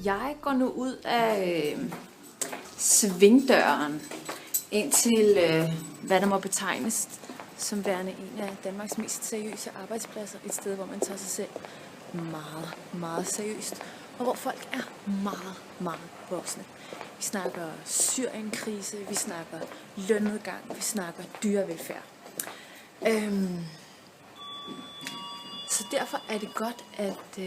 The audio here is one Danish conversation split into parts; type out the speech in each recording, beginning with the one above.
Jeg går nu ud af svingdøren ind til, hvad der må betegnes som værende en af Danmarks mest seriøse arbejdspladser. Et sted, hvor man tager sig selv meget, meget seriøst, og hvor folk er meget, meget voksne. Vi snakker Syrienkrise, vi snakker lønnedgang, vi snakker dyrevelfærd. Så derfor er det godt, at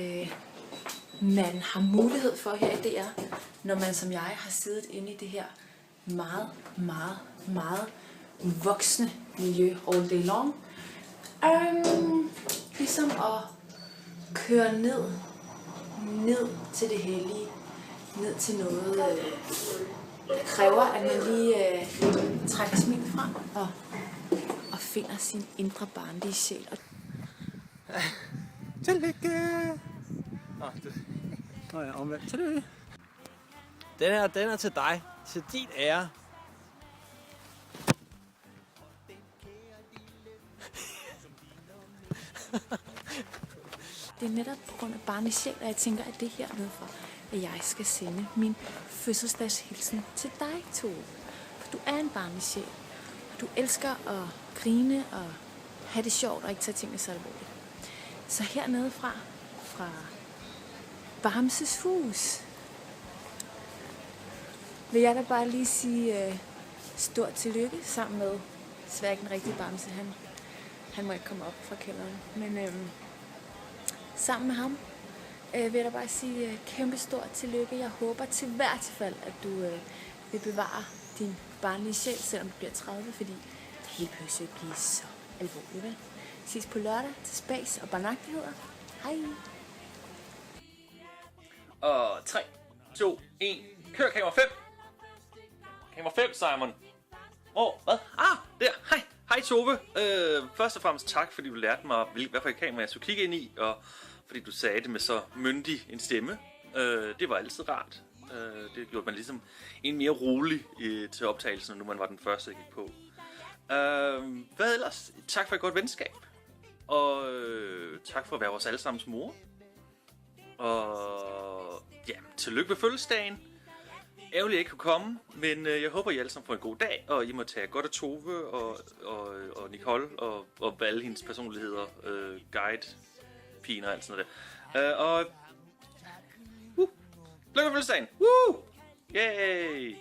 man har mulighed for her i DR, når man som jeg har siddet inde i det her meget, meget, meget voksne miljø all day long. Ligesom at køre ned til det hellige, ned til noget, der kræver, at man lige trækker smilet frem og finder sin indre barnlige sjæl. Tillykke! Nå ja, omvendt. Tillykke! Den er til dig. Til din ære. Det er netop på grund af barnlig sjæl, at jeg tænker, at det her med for, at jeg skal sende min fødselsdagshilsen til dig, Tove. For du er en barnlig sjæl. Og du elsker at grine og have det sjovt og ikke tage tingene så alvorligt. Så hernede fra Bamses hus, vil jeg da bare lige sige stort tillykke sammen med Sværk den rigtige Bamse. Han må ikke komme op fra kælderen. Men sammen med ham vil jeg da bare sige kæmpe stort tillykke. Jeg håber til hvert fald, at du vil bevare din barnlige sjæl, selvom du bliver 30, fordi det hele behøver ikke blive så alvorligt, vel? Ses på lørdag til spas og barnagtigheder. Hej! Og 3, 2, 1. Kør kamera 5. Kamera 5, Simon. Hvad? Der. Hej Tove. Først og fremmest tak, fordi du lærte mig, hvad for et kamera jeg skulle kigge ind i, og fordi du sagde det med så myndig en stemme. Det var altid rart. Det gjorde man ligesom en mere rolig til optagelsen, nu man var den første, jeg gik på. Hvad ellers? Tak for et godt venskab. Og tak for at være vores allesammens mor. Og ja, tillykke med fødselsdagen. Ærgerligt, jeg ikke kunne komme, men jeg håber, I alle sammen får en god dag, og I må tage godt af Tove og Nicole og alle hendes personligheder, guide, pigen og alt sådan noget der. Og lykke med fødselsdagen! Yay!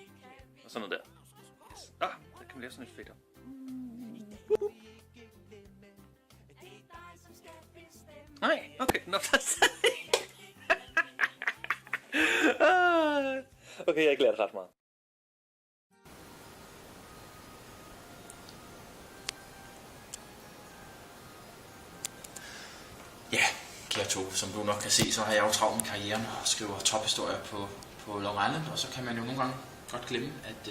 Og sådan noget der. Yes. Der kan man lave sådan et fedt. Nej, okay. Nå, okay, jeg har ikke lært ret meget. Ja, kære Tove, som du nok kan se, så har jeg jo travlt med karrieren og skriver tophistorier på Long Island, og så kan man jo nogle gange godt glemme, at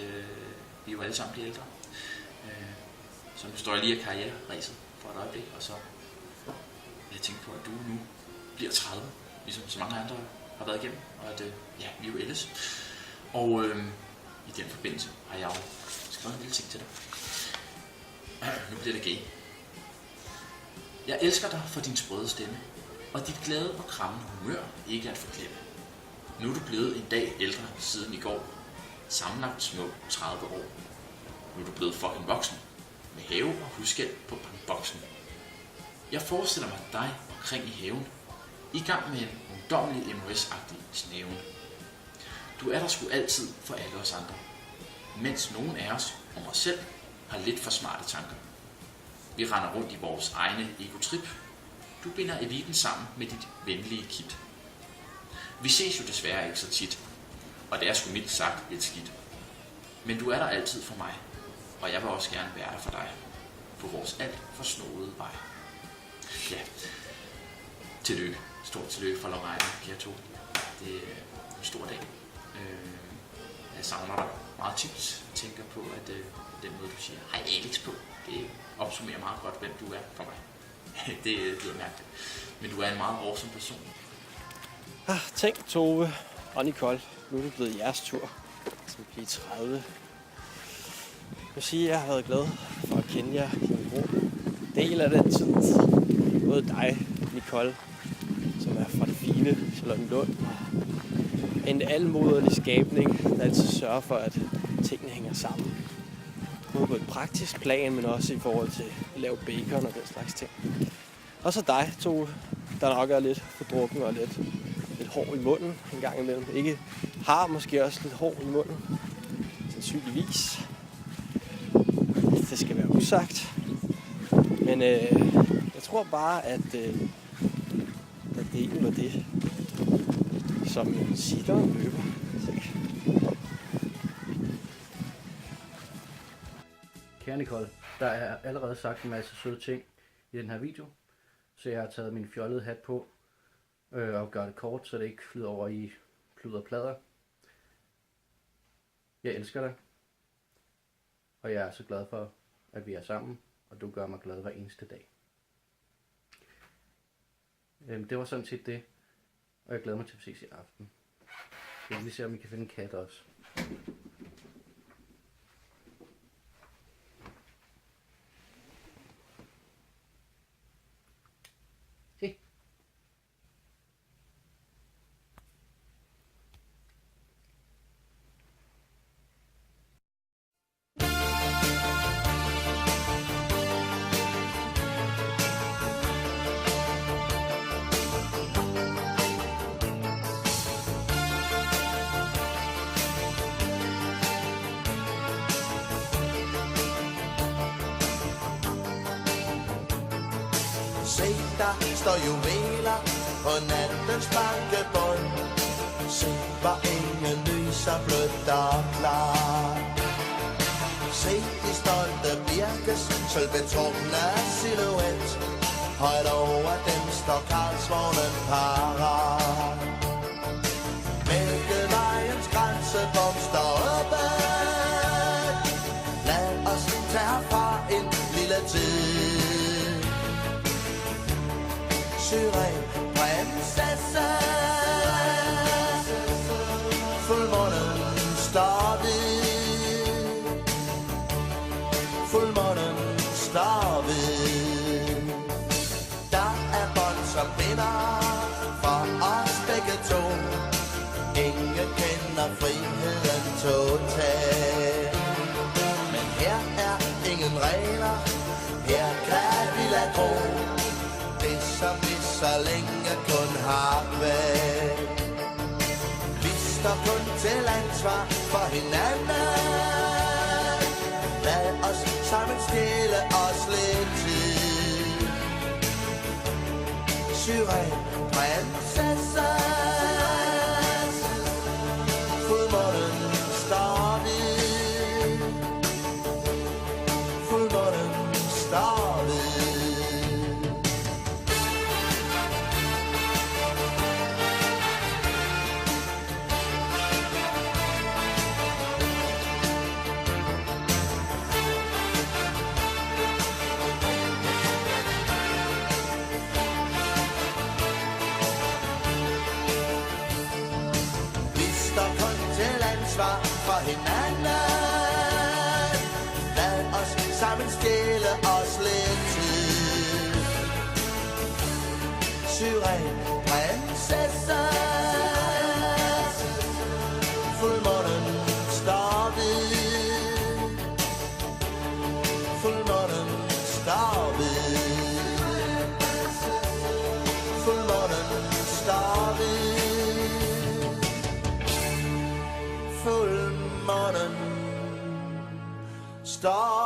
vi jo alle sammen bliver ældre. Så nu står jeg lige af karriereræset for et øjeblik, og så jeg tænker på, at du nu bliver 30, ligesom så mange andre har været igennem, og at vi er jo ældes. Og i den forbindelse har jeg jo skrevet en lille ting til dig. Nu bliver det gay. Jeg elsker dig for din sprøde stemme, og dit glade og krammende humør ikke at forglemme. Nu er du blevet en dag ældre siden i går. Sammenlagt små 30 år. Nu er du blevet fucking voksen, med have og huskæld på bankboksen. Jeg forestiller mig dig omkring i haven, i gang med en ungdommelig MOS-agtig snæven. Du er der sgu altid for alle os andre, mens nogen af os og mig selv har lidt for smarte tanker. Vi render rundt i vores egne egotrip. Du binder eliten sammen med dit venlige kit. Vi ses jo desværre ikke så tit, og det er sgu mildt sagt lidt skidt. Men du er der altid for mig, og jeg vil også gerne være der for dig, på vores alt for snåede vej. Ja, tillykke. Stort tillykke for Long Island, kære Tove. Det er en stor dag. Jeg savner dig meget tit. Jeg tænker på, at den måde, du siger hej Alex på, det opsummerer meget godt, hvem du er for mig. Det lyder mærkeligt. Men du er en meget awesome person. Tænk, Tove og Nicole. Nu er det blevet jeres tur til at blive 30. Jeg vil sige, at jeg har været glad for at kende jer som en bror. Del af den tid. Både dig, Nicole, som er fra det fine Charlottenlund, en almoderlig skabning, der altid sørger for, at tingene hænger sammen. Både på et praktisk plan, men også i forhold til at lave bacon og den slags ting. Og så dig, Tove, der nok er lidt fordrukken og lidt hård i munden en gang imellem. Ikke har måske også lidt hård i munden. Sandsynligvis. Det skal være usagt. Men jeg tror bare, at det egentlig var det, som sitteren løber. Kære Nicole, der er allerede sagt en masse søde ting i den her video, så jeg har taget min fjollede hat på og gør det kort, så det ikke flyder over i pludder og plader. Jeg elsker dig, og jeg er så glad for, at vi er sammen, og du gør mig glad hver eneste dag. Det var sådan set det, og jeg glæder mig til at ses i aften. Jeg vil lige se, om vi kan finde en kat også. Se. Se, der står juveler på nattens bankebund. Se, hvor ingen lyser blødt og klart. Se, de stolte birkes sølvbetonede silhuet. Højt over dem står Karlsvognen parat. Mælkevejens grænsebom står oppe. Lad os tage herfra en lille tid. Syren, prinsesse, fuldmånen står ved, fuldmånen står ved. Der er bånd som binder for os begge to. Ingen kender friheden totalt. Men her er ingen regler, her kan vi lade gro. Det som vi så længe kun har været. Vi står kun til ansvar for hinanden. Lad os sammen stille os lidt tid. Syren, prinsesse, fuldmånen står ved, fuldmånen står ved. For hinanden. Lad os sammen stille os lidt tid. Syren, prinsesse, fuldmånen står ved, fuldmånen står ved, fuldmånen står ved. Fuldmånen står